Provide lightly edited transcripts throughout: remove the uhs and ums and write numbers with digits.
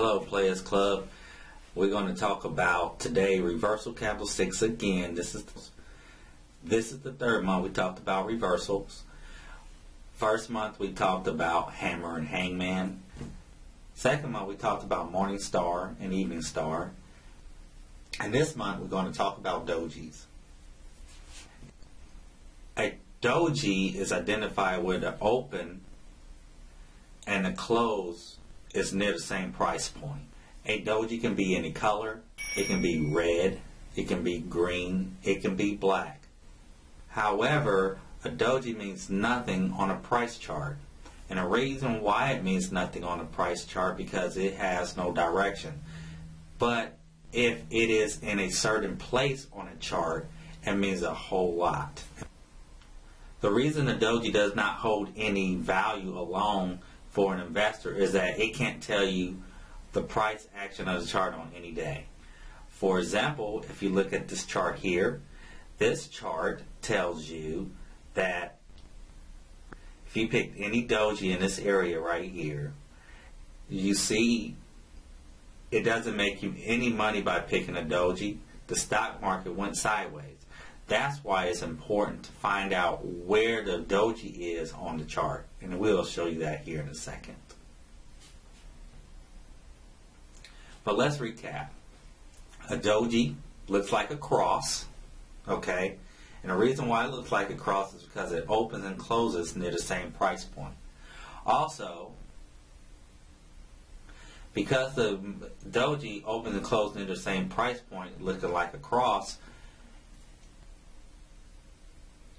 Hello Players Club. We're going to talk about today reversal candlesticks again. This is the third month we talked about reversals. First month we talked about hammer and hangman. Second month we talked about morning star and evening star. And this month we're going to talk about dojis. A doji is identified where the open and the close is near the same price point. A doji can be any color. It can be red. It can be green. It can be black. However, a doji means nothing on a price chart. And the reason why it means nothing on a price chart because it has no direction. But if it is in a certain place on a chart, it means a whole lot. The reason a doji does not hold any value alone for an investor is that it can't tell you the price action of the chart on any day. For example, if you look at this chart here, this chart tells you that if you pick any doji in this area right here, you see it doesn't make you any money by picking a doji. The stock market went sideways. That's why it's important to find out where the doji is on the chart. And we'll show you that here in a second. But let's recap. A doji looks like a cross, okay? And the reason why it looks like a cross is because it opens and closes near the same price point. Also, because the doji opens and closes near the same price point, looking like a cross,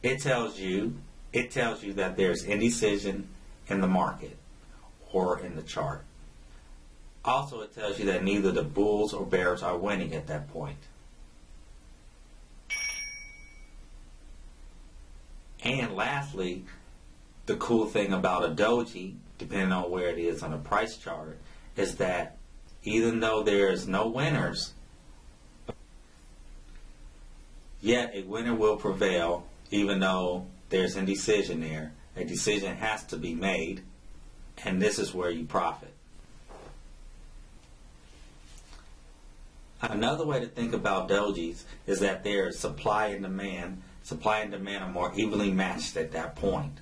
it tells you that there's indecision in the market or in the chart. Also, it tells you that neither the bulls or bears are winning at that point. And lastly, the cool thing about a doji, depending on where it is on a price chart, is that even though there's no winners, yet a winner will prevail. Even though there's indecision there, a decision has to be made, and this is where you profit. Another way to think about dojis is that there's supply and demand. Supply and demand are more evenly matched at that point,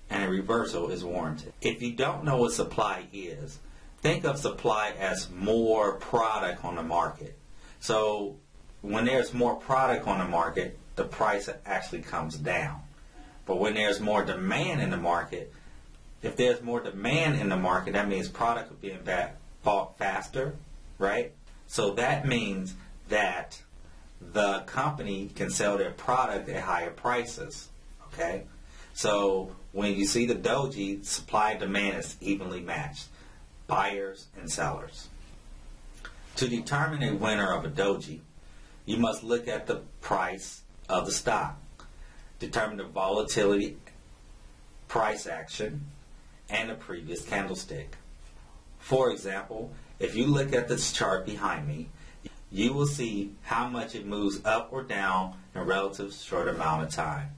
and a reversal is warranted. If you don't know what supply is, think of supply as more product on the market. So when there's more product on the market, the price actually comes down. But when there's more demand in the market, if there's more demand in the market, that means product is being bought faster, right? So that means that the company can sell their product at higher prices, okay? So when you see the doji, supply and demand is evenly matched, buyers and sellers. To determine a winner of a doji, you must look at the price of the stock, determine the volatility, price action, and the previous candlestick. For example, if you look at this chart behind me, you will see how much it moves up or down in a relative short amount of time.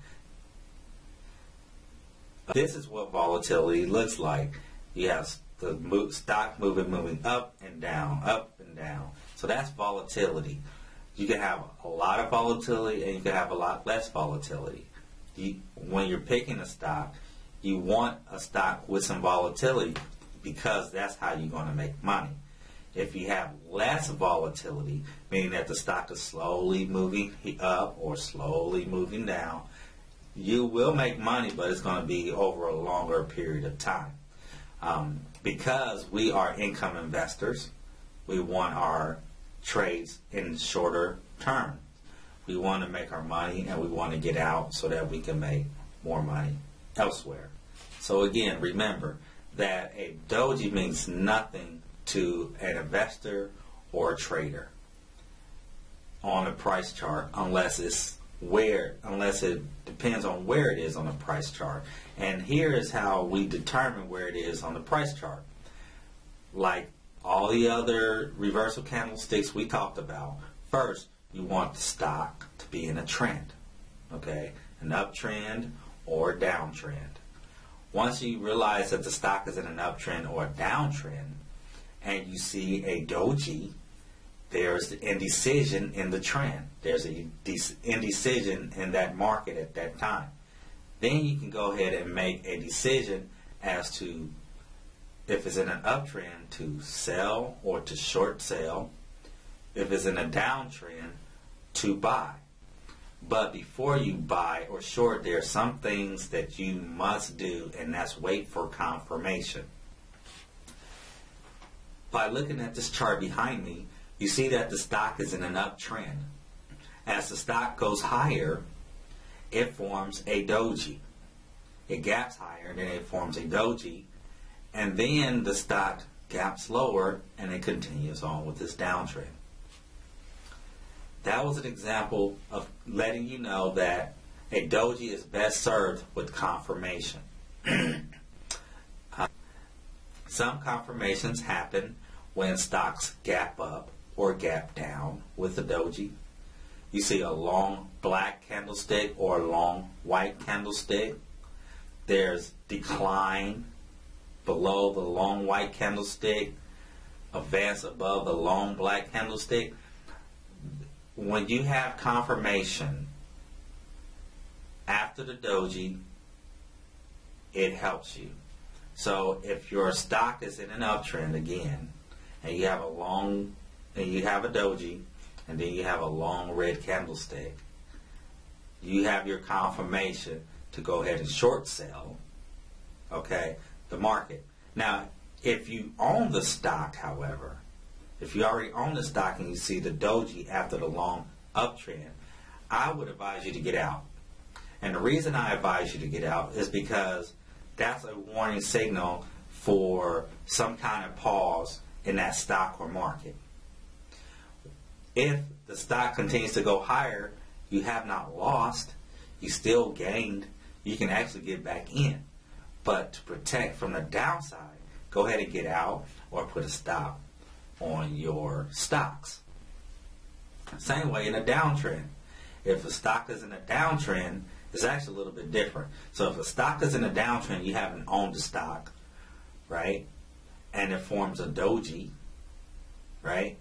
This is what volatility looks like. You have the stock moving up and down, up and down. So that's volatility. You can have a lot of volatility and you can have a lot less volatility. When you're picking a stock, you want a stock with some volatility because that's how you're going to make money. If you have less volatility, meaning that the stock is slowly moving up or slowly moving down, you will make money, but it's going to be over a longer period of time. Because we are income investors, we want our trades in shorter term. We want to make our money and we want to get out so that we can make more money elsewhere. So again, remember that a doji means nothing to an investor or a trader on a price chart unless it depends on where it is on the price chart. And here is how we determine where it is on the price chart. Like all the other reversal candlesticks we talked about, first you want the stock to be in a trend, okay? An uptrend or a downtrend. Once you realize that the stock is in an uptrend or a downtrend, and you see a doji, there's indecision in the trend. There's a indecision in that market at that time. Then you can go ahead and make a decision as to if it's in an uptrend to sell or to short sell. If it's in a downtrend, to buy. But before you buy or short, there are some things that you must do, and that's wait for confirmation. By looking at this chart behind me, you see that the stock is in an uptrend. As the stock goes higher, it forms a doji. It gaps higher, and then it forms a doji, and then the stock gaps lower, and it continues on with this downtrend. That was an example of letting you know that a doji is best served with confirmation. Some confirmations happen when stocks gap up or gap down with the doji. You see a long black candlestick or a long white candlestick. There's decline below the long white candlestick, advance above the long black candlestick. When you have confirmation after the doji, it helps you. So if your stock is in an uptrend again, and you have a doji, and then you have a long red candlestick, you have your confirmation to go ahead and short sell, okay, the market. Now, if you own the stock, however, if you already own the stock and you see the doji after the long uptrend, I would advise you to get out. And the reason I advise you to get out is because that's a warning signal for some kind of pause in that stock or market. If the stock continues to go higher, you have not lost, you still gained, you can actually get back in. But to protect from the downside, go ahead and get out or put a stop on your stocks. Same way in a downtrend. If a stock is in a downtrend, it's actually a little bit different. So if a stock is in a downtrend, you haven't owned the stock, right? And it forms a doji, right?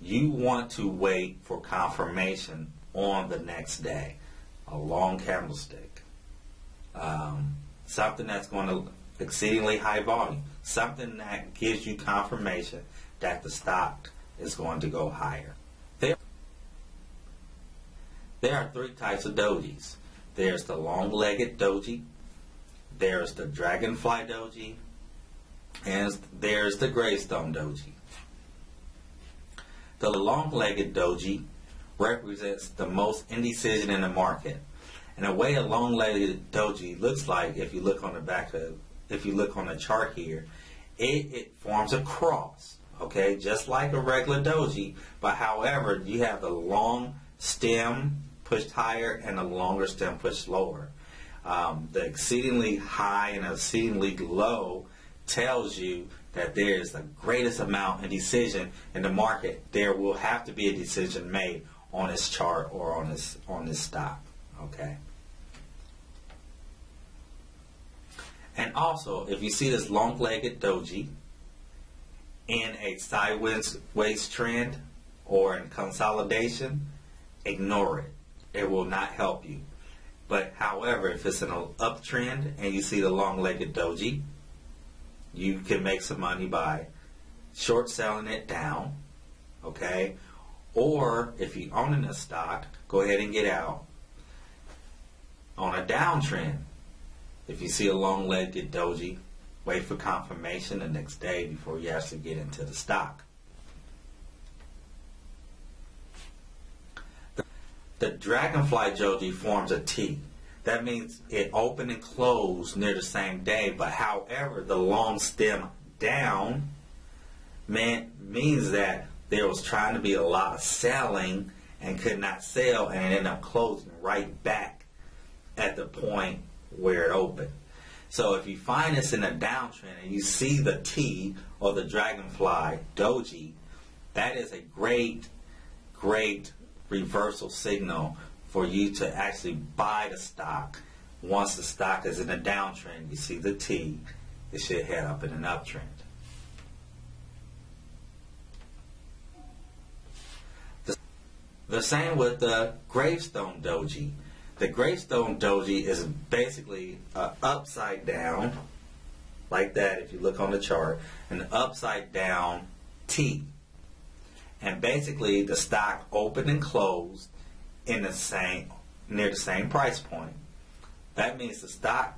You want to wait for confirmation on the next day. A long candlestick. Something that's going to exceedingly high volume. Something that gives you confirmation that the stock is going to go higher. There are three types of dojis. There's the Longlegged doji, there's the Dragonfly doji, and there's the Gravestone doji. The Longlegged doji represents the most indecision in the market. And the way a long-legged doji looks like, if you look on the chart here, it forms a cross, okay, just like a regular doji, but however, you have the long stem pushed higher and the longer stem pushed lower. The exceedingly high and exceedingly low tells you that there is the greatest amount of decision in the market. There will have to be a decision made on this chart or on this stock, okay? And also, if you see this long-legged doji in a sideways trend or in consolidation, ignore it. It will not help you. But however, if it's in an uptrend and you see the long-legged doji, you can make some money by short selling it down, okay? Or if you own a stock, go ahead and get out. On a downtrend, if you see a long-legged doji, wait for confirmation the next day before you actually get into the stock. The Dragonfly doji forms a T. That means it opened and closed near the same day, but however, the long stem down means that there was trying to be a lot of selling and could not sell, and it ended up closing right back at the point where it opened. So if you find this in a downtrend and you see the T or the Dragonfly doji, that is a great reversal signal for you to actually buy the stock once the stock is in a downtrend, you see the T, it should head up in an uptrend. The same with the Gravestone doji. The Gravestone doji is basically upside down, like that if you look on the chart, an upside down T. And basically the stock opened and closed in the same, near the same price point. That means the stock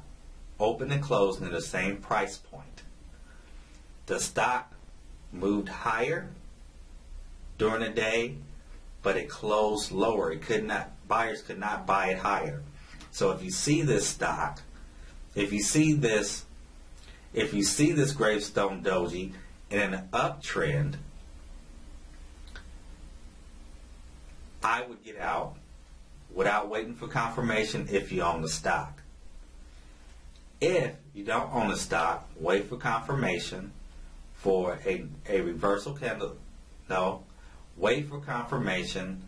opened and closed near the same price point. The stock moved higher during the day, but it closed lower. It could not, buyers could not buy it higher. So if you see this stock, if you see this Gravestone doji in an uptrend, I would get out without waiting for confirmation if you own the stock. If you don't own the stock, wait for confirmation for a reversal candle. No, wait for confirmation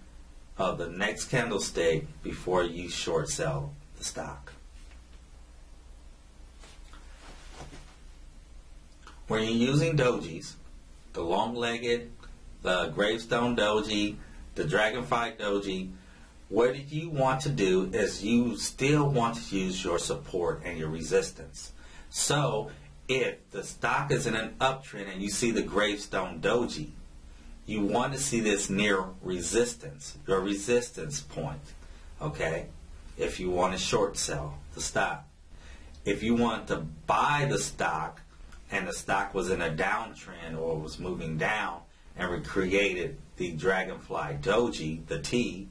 of the next candlestick before you short sell the stock. When you're using dojis, the Longlegged, the Gravestone doji, the Dragonfly doji, what you want to do is you still want to use your support and your resistance. So if the stock is in an uptrend and you see the Gravestone doji, you want to see this near resistance, your resistance point, okay, if you want to short sell the stock. If you want to buy the stock and the stock was in a downtrend or was moving down and recreated the Dragonfly doji, the T,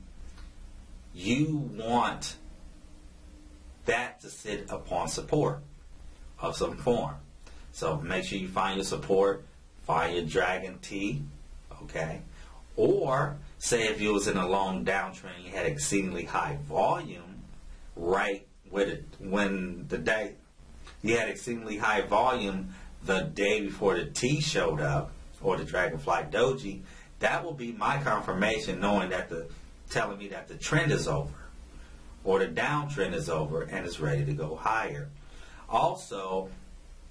you want that to sit upon support of some form. So make sure you find your support, find your Dragon T, okay? Or say if you was in a long downtrend, you had exceedingly high volume, right with it, when the day you had exceedingly high volume the day before the T showed up, or the Dragonfly doji, that will be my confirmation, knowing that telling me that the trend is over, or the downtrend is over and is ready to go higher. Also,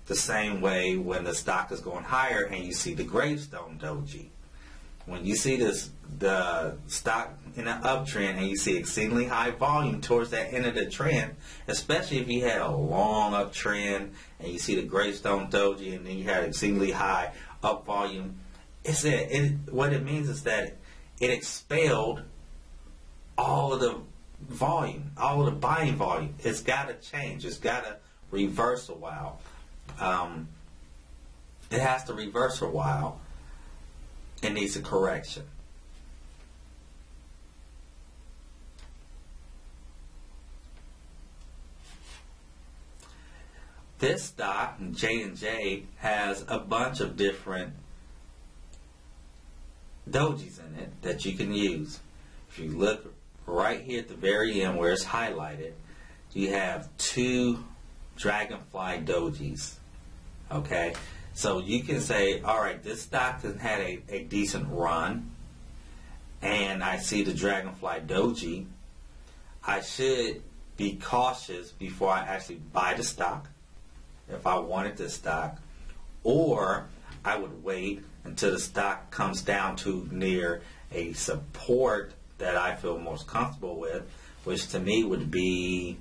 the same way when the stock is going higher and you see the Gravestone doji. When you see the stock in an uptrend and you see exceedingly high volume towards that end of the trend, especially if you had a long uptrend and you see the Gravestone doji and then you had exceedingly high up volume, what it means is that it expelled all of the volume, all of the buying volume. It's got to change. It's got to reverse a while. It has to reverse a while. It needs a correction. This stock, J&J, has a bunch of different dojis in it that you can use. If you look right here at the very end where it's highlighted, you have two Dragonfly dojis. Okay? So you can say, all right, this stock has had a decent run, and I see the Dragonfly doji. I should be cautious before I actually buy the stock, if I wanted this stock, or I would wait until the stock comes down to near a support that I feel most comfortable with, which to me would be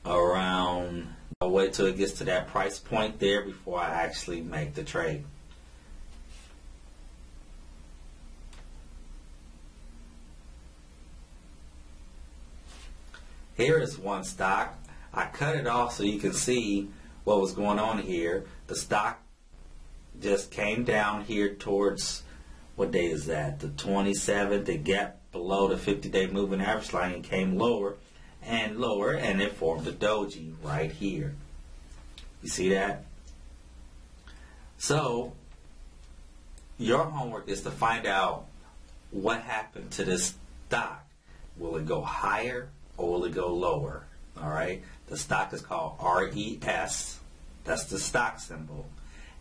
around, I'll wait till it gets to that price point there before I actually make the trade. Here is one stock. I cut it off so you can see what was going on here. The stock just came down here towards, what day is that? The 27th. It gapped below the 50-day moving average line and came lower, and it formed a doji right here. You see that? So your homework is to find out what happened to this stock. Will it go higher or will it go lower? All right. The stock is called RES. That's the stock symbol.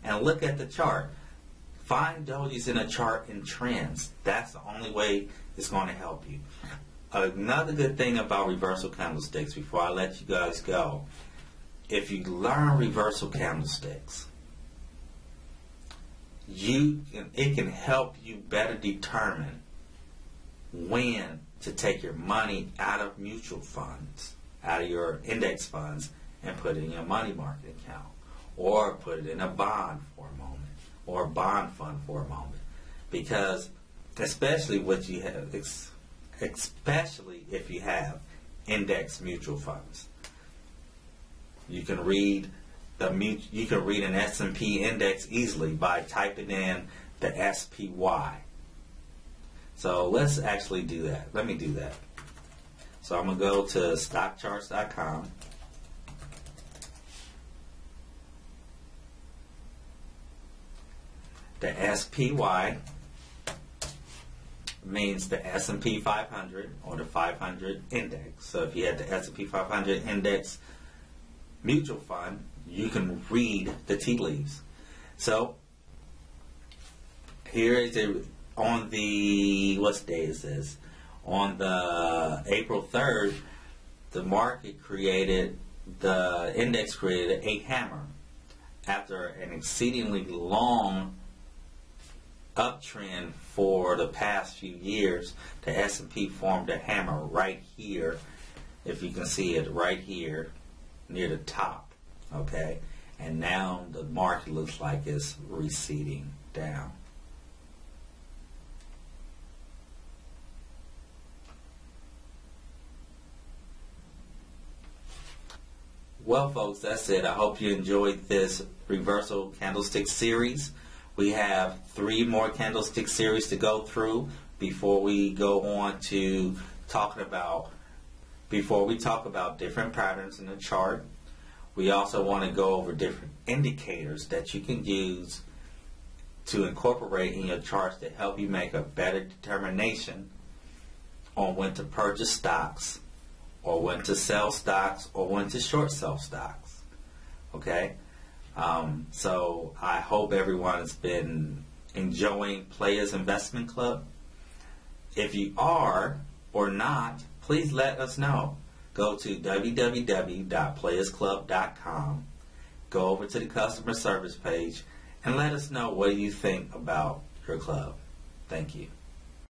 And look at the chart. Find dojis in a chart in trends. That's the only way it's going to help you. another good thing about reversal candlesticks, before I let you guys go, if you learn reversal candlesticks, it can help you better determine when to take your money out of mutual funds, out of your index funds, and put it in your money market account, or put it in a bond for a moment, or a bond fund for a moment. Because especially if you have index mutual funds, you can read an S&P index easily by typing in the SPY. So let's actually do that. Let me do that. So I'm going to go to stockcharts.com. The SPY means the S&P 500 or the 500 index. So if you had the S&P 500 index mutual fund, you can read the tea leaves. So here is on the, what day is this? On the April 3rd, the index created a hammer. After an exceedingly long uptrend for the past few years, the S&P formed a hammer right here, if you can see it right here near the top. Okay, and now the market looks like it's receding down. Well, folks, that's it. I hope you enjoyed this reversal candlestick series. We have 3 more candlestick series to go through before we go on to talk about different patterns in the chart. We also want to go over different indicators that you can use to incorporate in your charts to help you make a better determination on when to purchase stocks, or when to sell stocks, or when to short sell stocks. Okay? So I hope everyone has been enjoying Players Investment Club. If you are or not, please let us know. Go to www.playersclub.com, go over to the customer service page, and let us know what you think about your club. Thank you.